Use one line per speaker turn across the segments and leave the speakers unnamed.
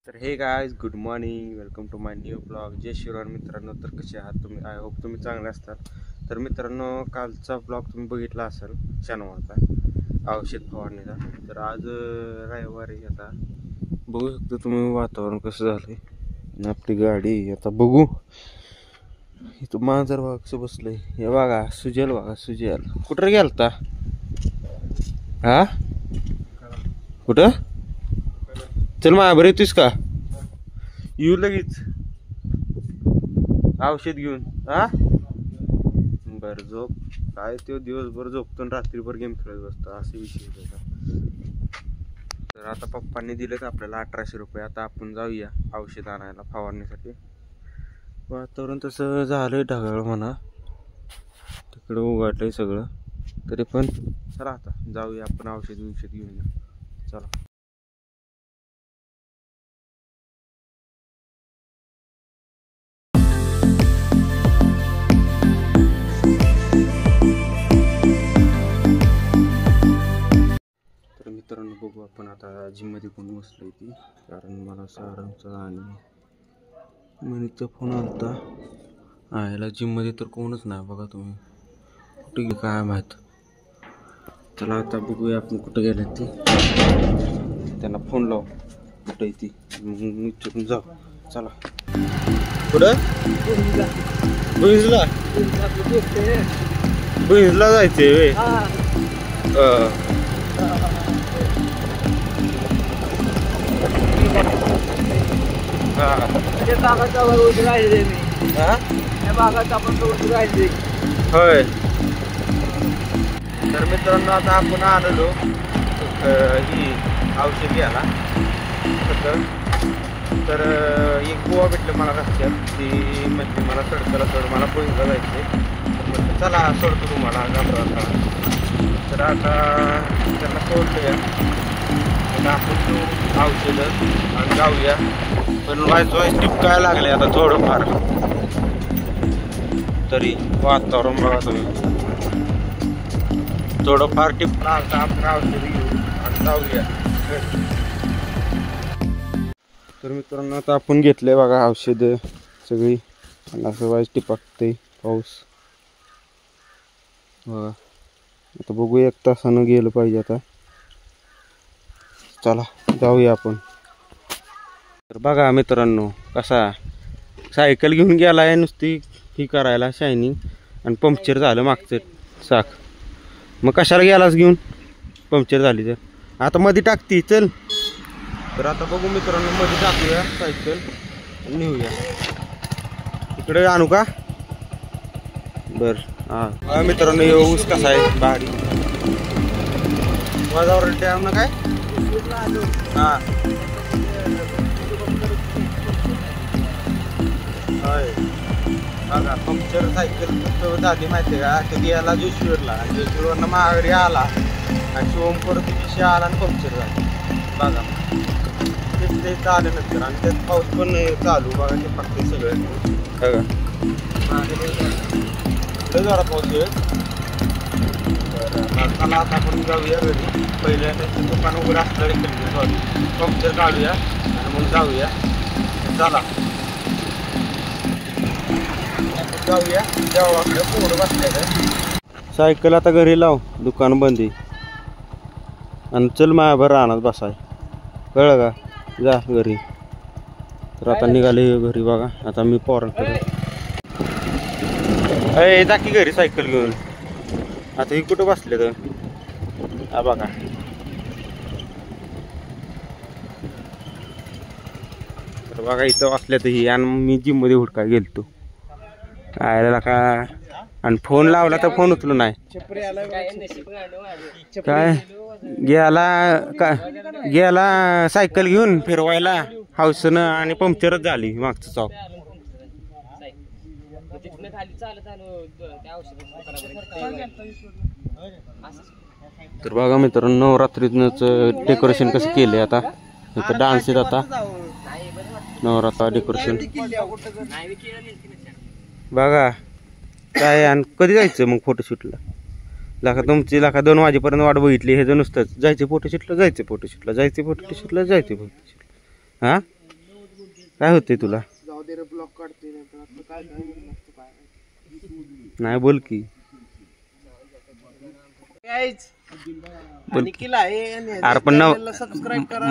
तर हे guys, good morning, welcome to my new blog. जय शिवराम मित्रांनो. तर कसे आहात तुम्ही? आय होप तुम्ही चांगले असतात. तर मित्रांनो, कालचा ब्लॉग तुम्ही बघितला असेल शनिवारचा औषध फवारणीचा. तर आज रविवारी आता बघू शकतो तुम्ही वातावरण कसं झालंय आणि आपली गाडी आता बघू. इथं मांजर बघा कसं बसलंय. हे बघा सुजल, बघा सुजल कुठं गेलता? हा कुठं? चल माझ्या बरं येतोस का? येऊ लगेच औषध घेऊन. हा बरं, झोप. काय तो दिवसभर झोपतो आणि रात्रीभर गेम खेळत बसतो, असे विषय त्याचा. तर आता पप्पांनी दिलेत आपल्याला 1800 रुपये. आता आपण जाऊया औषध आणायला फवारणीसाठी. वातावरण तसं झालंय ढगाळ म्हणा, तिकडं उघडलंय सगळं. तरी पण चला आता जाऊया आपण औषध घेऊन या. चला. मित्रांनो बघू आपण आता जिम मध्ये कोण बसलोय ती, कारण मला सारांचा आणि मनीचा फोन आलता. याला जिम मध्ये तर कोणच नाही बघा. तुम्ही कुठे गेले काय माहित. चला आता बघूया आपण कुठे गेले ती. त्यांना फोन लाव कुठे ती, विचारून जाऊ. चला. कुठं? बुईजला बुईजला जायचंय वे. होय. तर मित्रांनो, आता आपण आलेलो ही औषध घ्यायला. तर एक गोवा भेटलं मला रस्त्यात. ती म्हणजे मला चढताला चढ मला पोहिला जायचे. म्हटलं चला सोडतो तुम्हाला घाबरा. तर आता त्यांना सोडलंया. आता आपण तू औषधं आणि जाऊया. पण वाईस टिपकायला लागले आता थोडंफार. तरी वातावरण बघा तुम्ही, थोडंफार टिपला. आता आपण औषध घेऊ आणि जाऊया. तर मित्रांनो, आता आपण घेतलंय बघा औषध सगळी. आणि असं वाईस टिपकते पाऊस बघा. आता बघू, 1 तासानं गेलं पाहिजे आता. चला जाऊया आपण. तर बघा मित्रांनो, कसा सायकल घेऊन गेलाय नुसती ही करायला शायनिंग, आणि पंक्चर झालं मागचं चाक. मग कशाला गेलास घेऊन? पंक्चर झाली तर आता मध्ये टाकती. चल. तर आता बघू मित्रांनो, मध्ये टाकूया सायकल, नेऊया. इकडे आणू का? बर. हा मित्रांनो, हे ऊस कसा आहे भारी. वाजावर डॅम ना काय. हा होय. बघा पंक्चर सायकल झाली माहिती का? कधी याला जोशीवरला, जोशीवरनं माघारी आला आणि शिवम परत दिवशी आला आणि पंक्चर झाली. बघा ते आल्यानंतर आणि त्यात पाऊस पण चालू बघा. ते फक्त सगळं बघा जरा पाऊस आहे. बरं चला आता आपण जाऊया घरी. पहिल्या त्याचं दुकान उघडं असलं पंक्चर काढूया आणि मग जाऊया. चला जाऊया. जेव्हा आपल्या पोरं बसल्या सायकल आता घरी लाव, दुकान बंदी, आणि चल माझ्याभर राहणार बसाय. कळलं का? जा घरी. तर आता निघाले घरी बघा. आता मी पोरांकडे जा की घरी सायकल घेऊन. आता ही कुठं बसले तर हा बघा. तर बघा इथं बसल्या तर ही. आणि मी जिम मध्ये हुडका गेलतो आयला का, आणि फोन लावला तर फोन उचलू नाही. काय गेला सायकल घेऊन फिरवायला हाऊसनं, आणि पंक्चरच झाली मागचं चौक. तर बघा मित्रांनो, नवरात्रीच डेकोरेशन कसं केलंय. आता इथं डान्स आहेत. आता नवरात्र डेकोरेशन बघा काय. आणि कधी जायचं मग फोटोशूटला? लाखा तुमची 2 वाजेपर्यंत वाट बघितली. हे जर नुसतंच जायचे फोटोशूटला, जायचे फोटोशूटला, जायचे फोटोशूटला, जायचे फोटोशूटला. हा काय होतंय तुला?
जाऊ दे रे ब्लॉक काढते नंतर आता काय काय
नाही बोल की अरे पण
सबस्क्राईब करा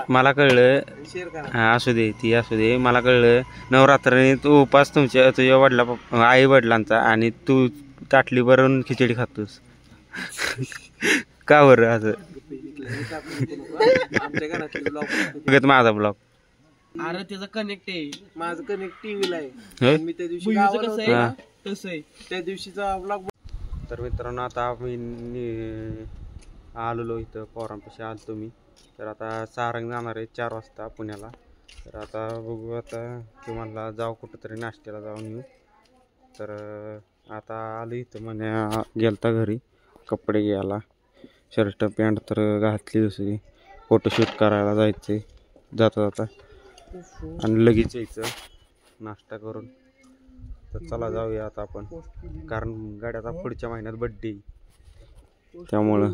मला कळलं
शेअर करा.
हा असू दे ती असू दे. मला कळलं नवरात्राने तू उपास तुझ्या आई वडिलांचा आणि तू ताटली भरून खिचडी खातोस. का बरं असं?
आमच्या घरातले ब्लॉग
माझा ब्लॉग
अरे त्याचा कनेक्ट आहे माझं कनेक्ट टीव्हीला आहे.
होय?
मी त्या दिवशी गावाला होतो
हा.
ना, तसं आहे त्या दिवशीचा ब्लॉग.
तर मित्रांनो आता आम्ही आलेलो इथं पोरांपाशी आलतो मी. तर आता सारंग जाणार आहे 4 वाजता पुण्याला. तर आता बघू आता किंवा जाऊ कुठंतरी नाश्त्याला जाऊन येऊ. तर आता आलो इथं म्हणे गेलता घरी कपडे घ्यायला शर्ट पॅन्ट तर घातली दुसरी. फोटोशूट करायला जायचं जाता जाता आणि लगेच यायचं नाश्ता करून. तर चला जाऊया आता आपण कारण गाड्याचा पुढच्या महिन्यात बड्डे त्यामुळं.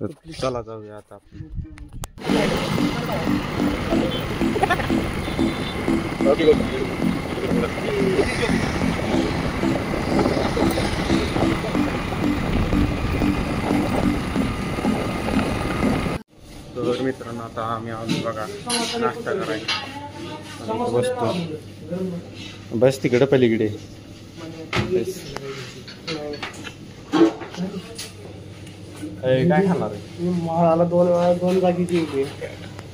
तर चला जाऊया आता आपण. तर मित्रांनो आता आम्ही आलो बघा नाश्ता करायला. बसतो बस तिकडे पलीकडे. काय खाणार आहे?
मला 2 वेळा 2 जागीची होती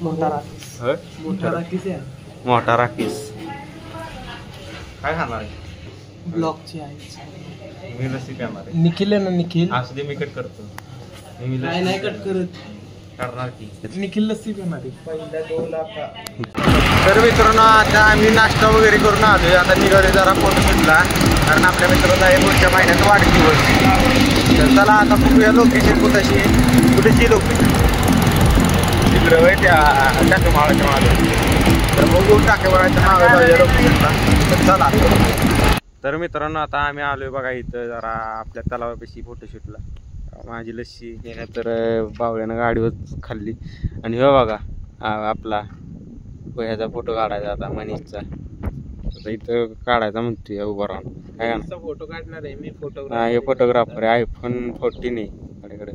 मोठा राखीस आहे.
मोठा राखीस काय खाणार आहे?
ब्लॉकची आहे.
मी लस्सी खाणार आहे.
निखिल आहे ना निखिल
असं दे मी कट करतो.
नाही कट करत
करणार की
निखिल लस्सी पिणार आहे. पहिल्या 2 लाख.
तर मित्रांनो आता आम्ही नाश्ता वगैरे करून आलोय. आता निघाले जरा फोटो घेतला कारण आपल्या मित्रांचा आहे पुढच्या महिन्यात वाढदिवस. तर चला आता बघूया लोकेशन कुठेची लोकेशन तिकडं होय त्या टाकेमाळाच्या मागे. तर बघू टाकेमाळाच्या मागे जाऊया लोकेशनला. तर चला. तर मित्रांनो आता आम्ही आलोय बघा इथं जरा आपल्या तलावापाशी फोटोशूटला. माझी लस्सी तर बावळ्यानं गाडीवर खाल्ली आणि हो बघा आपला ह्याचा फोटो काढायचा आता मनीषचा. आता इथं काढायचा म्हणतोय उभा राहून. काय
फोटो काढणार आहे मी.
हे फोटोग्राफर आहे. iPhone 14 आहे माझ्याकडे.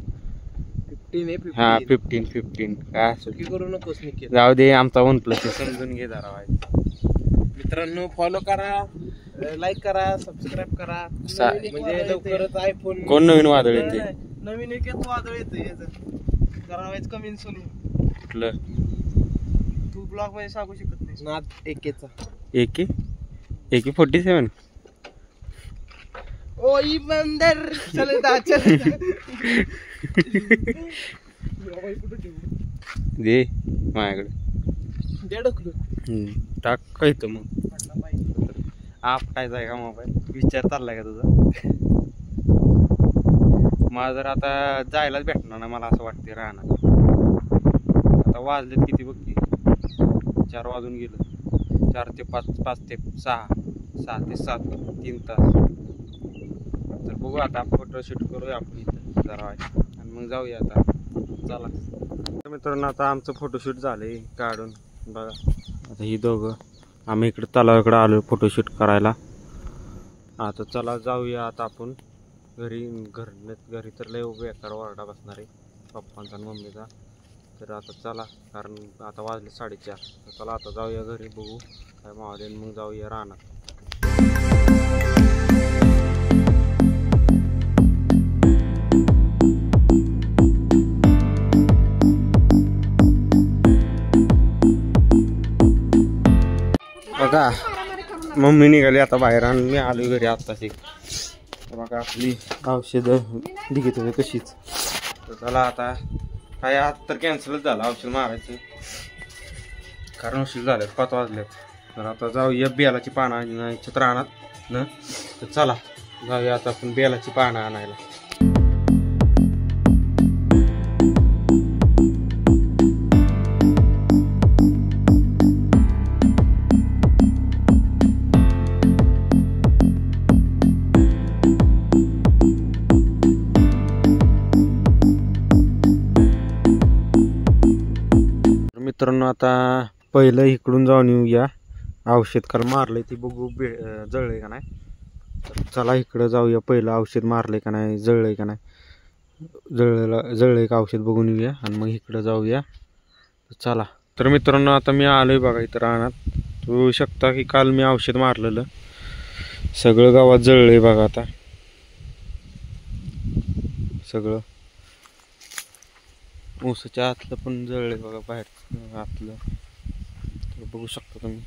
15
हा 15 काय असेल
करू नकोस निखिल.
जाऊ दे आमचा OnePlus समजून घे जरा.
मित्रांनो फॉलो करा लाईक करा सबस्क्राईब करा म्हणजे लवकरच आयफोन.
कोण नवीन वादळ येते?
नवीन एक वादळ येतं करावायचं कमी सोलू.
कुठलं?
तू ब्लॉग मध्ये सांगू शकत नाही ना. एकेचा
AK 47
ओई बंदर चलता चलता
दे माझ्याकडे
देडकलो
टाक काय तर मग आपटायचा आहे का मोबाईल? विचार चाललाय का तुझा? मला जर आता जायलाच भेटणार ना मला असं वाटते राहणार. आता वाजलेत किती बघ की 4 वाजून गेलं. 4 ते 5 5 ते 6 6 ते 7 3 तास. तर बघू आता फोटोशूट करूया आपण इथं जरा आणि मग जाऊया आता. चला तर मित्रांनो आता आमचं फोटोशूट झालंय काढून बघा. आता ही दोघं आम्ही इकडे तलावाकडे आलो फोटोशूट करायला. आता चला जाऊया आता आपण घरी तर लय बेकार वारडा बसणार आहे पप्पांचा आणि मम्मीचा. तर आता चला कारण आता वाजले 4:30. तर चला आता जाऊया घरी बघू काय मावले मग जाऊया रानात. बघा मम्मी निघाली आता बाहेर आणि मी आलो घरी आत्ताच. बघा आपली औषधं दिघत होते कशीच. तर चला आता काय आज तर कॅन्सलच झालं औषध मारायचं कारण उशीर झाले 5 वाजलेत. तर आता जाऊया बेलाची पानं आणायची रानात न. तर चला जाऊया आता आपण बेलाची पानं आणायला. मित्रांनो आता पहिलं इकडून जाऊन येऊया औषध काल मारलंय ती बघू जळलंय का नाही. तर चला इकडं जाऊया, पहिलं औषध मारलंय का नाही, जळलंय का नाही, जळलंय का औषध बघून येऊया आणि मग इकडं जाऊया. चला. तर मित्रांनो आता मी आलोय बघा इथं रानात. तुम्ही शकता की काल मी औषध मारलेलं सगळं गावात जळलंय बघा. आता सगळं ऊसाच्या आतलं पण जळलंय बघा, बाहेर आतलं. तर बघू शकता तुम्ही.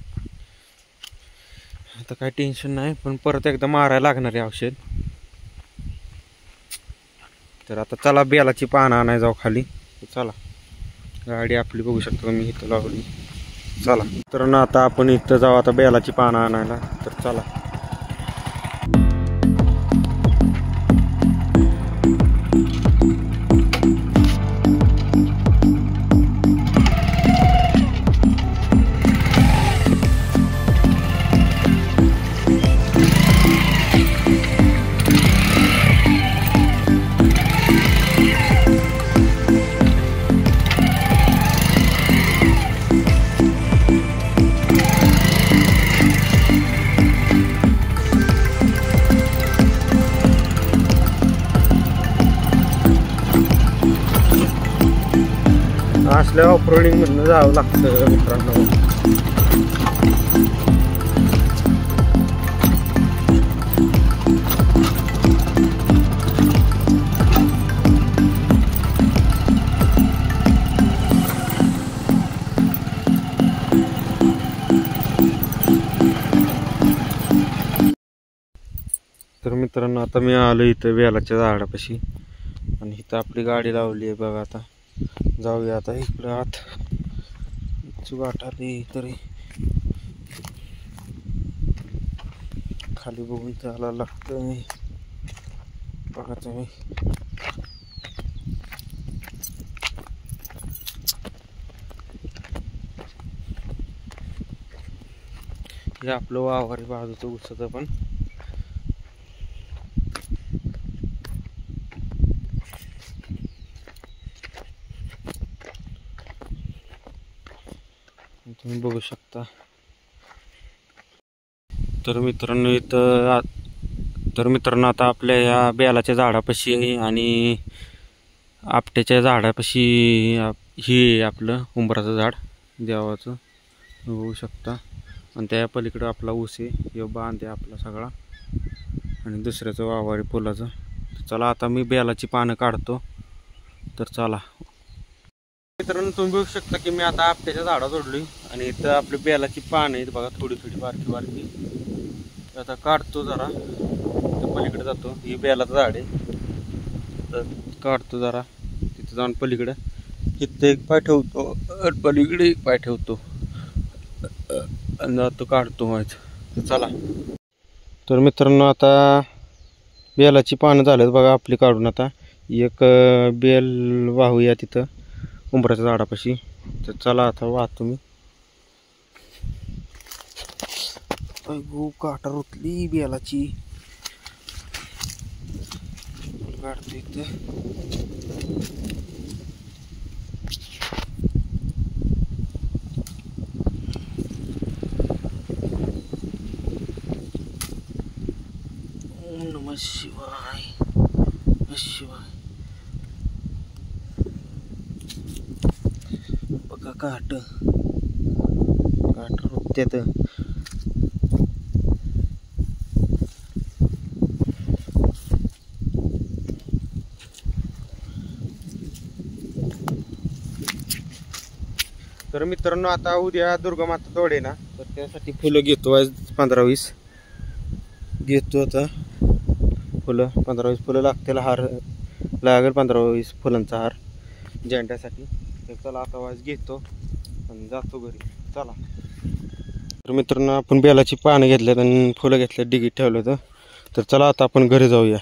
आता काय टेन्शन नाही, पण परत एकदा मारायला लागणार आहे औषध. तर आता चला बेलाची पानं आणायला जाऊ खाली. चला, गाडी आपली बघू शकता तुम्ही इथं लावली. चला तर ना आता आपण इथं जाऊ आता बेलाची पानं आणायला. तर चला. असल्या ऑफरोडिंग मधनं जावं लागतं मित्रांनो. तर मित्रांनो आता मी आलो इथं बेलाच्या झाडापाशी आणि इथं आपली गाडी लावली आहे बघा. आता जाऊया आता इकडं आत. वाट आली तरी खाली बघून त्याला लागतं बघा तुम्ही. हे आपलं वावर आहे बाजूचं ऊसाचं पण. तुम्ही बघू शकता. तर मित्रांनो आता आपल्या या बेलाच्या झाडापाशी आणि आपट्याच्या झाडापाशी ही आपलं उंबराचं झाड देवाचं बघू शकता. आणि त्या पलीकडं आपला ऊस आहे, हे बांध आहे आपला सगळा, आणि दुसऱ्याचं वावर फुलाचं. चला आता मी बेलाची पानं काढतो. तर चला मित्रांनो तुम्ही बघू शकता की मी आता आपट्याच्या झाडा जोडलोय आणि इथं आपली बेलाची पानं आहेत बघा, थोडी थोडी बारकी बारकी. आता काढतो जरा, पलीकडे जातो. ही बेलाचं झाड आहे, तर काढतो जरा. तिथं जाऊन पलीकडे इथं एक पाय ठेवतो, पलीकडे एक पाय ठेवतो आणि जातो काढतो व्हायचं. चला. तर मित्रांनो आता बेलाची पानं झालेत बघा आपली काढून. आता एक बेल वाहूया तिथं उंबराच्या झाडापाशी. तर चला आता वाहतो मी. गो काटा रुतली बेलाची. काढतो इथं. ओम नमः शिवाय, नमः शिवाय. बघा काट रुत्यात. तर मित्रांनो आता उद्या दुर्गा माता तोडे ना, तर त्यासाठी फुलं घेतो. आज 15-20 घेतो. आता फुलं 15-20 फुलं लागतील. हार लागेल 15-20 फुलांचा हार झेंड्यासाठी. तर चला आता वाज घेतो आणि जातो घरी. चला. तर मित्रांनो आपण बेलाची पानं घेतल्यात आणि फुलं घेतल्यात, डिगीत ठेवलं होतं. तर चला आता आपण घरी जाऊया.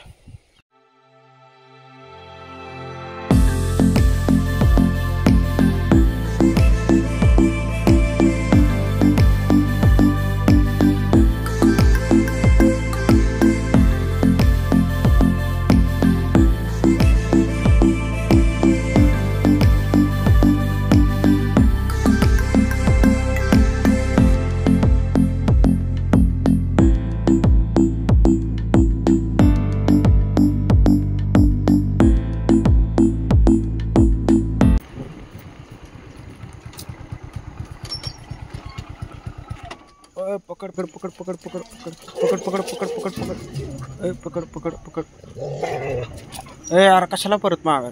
पकड पकड पकड पकड पकड पकड पकड पकड पकड पकड पकड पकड पकड पकड यार कशाला परत मागा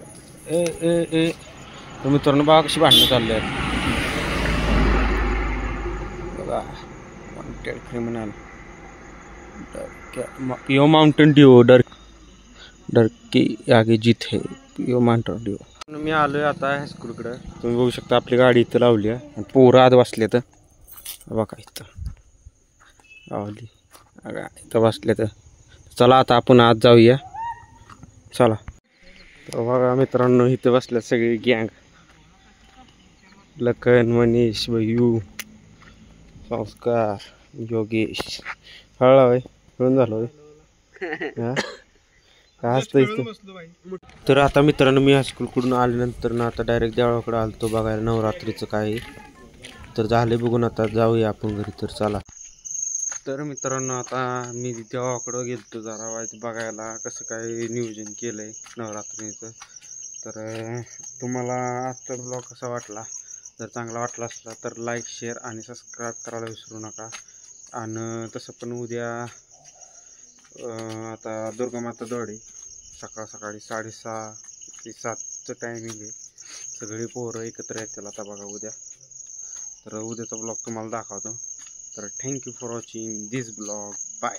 ए ए ए तर मित्रांनो बघा कशी भांडणं चालली आहेत बघा वॉन्टेड क्रिमिनल पिओ माउंटेन ड्यू डर की आगे जीत है पिओ माउंटेन ड्यू. मी आलोय आता हायस्कूलकडे. तुम्ही बघू शकता आपली गाडी इथं लावली आहे आणि पोरं आत बसले तर बघा इथं लावली इथं बसले तर चला आता आपण आत जाऊया चला. तर बघा मित्रांनो इथं बसल्या सगळी गँग लखन मनीष भयू संस्कार योगेश हळा होय हळून झालं होय काय असतं इथं. तर आता मित्रांनो मी हायस्कूलकडून आल्यानंतर ना आता डायरेक्ट देवळाकडे आलतो बघायला नवरात्रीचं काय तर झाले बघून आता जाऊया आपण घरी तर चला. तर मित्रांनो आता मी देवाकडं गेलतो जरा वाईट बघायला कसं काय नियोजन केलं आहे नवरात्रीचं. तर तुम्हाला आजचा ब्लॉग कसा वाटला जर चांगला वाटला असला तर लाईक शेअर आणि सबस्क्राईब करायला विसरू नका. आणि तसं पण उद्या आता दुर्गामाता दौड आहे सकाळी 6:30 ते 7चं टायमिंग आहे. सगळी पोरं एकत्र येतील आता बघा उद्या. तर उद्याचा ब्लॉग तुम्हाला दाखवतो. तर thank you for watching this blog bye.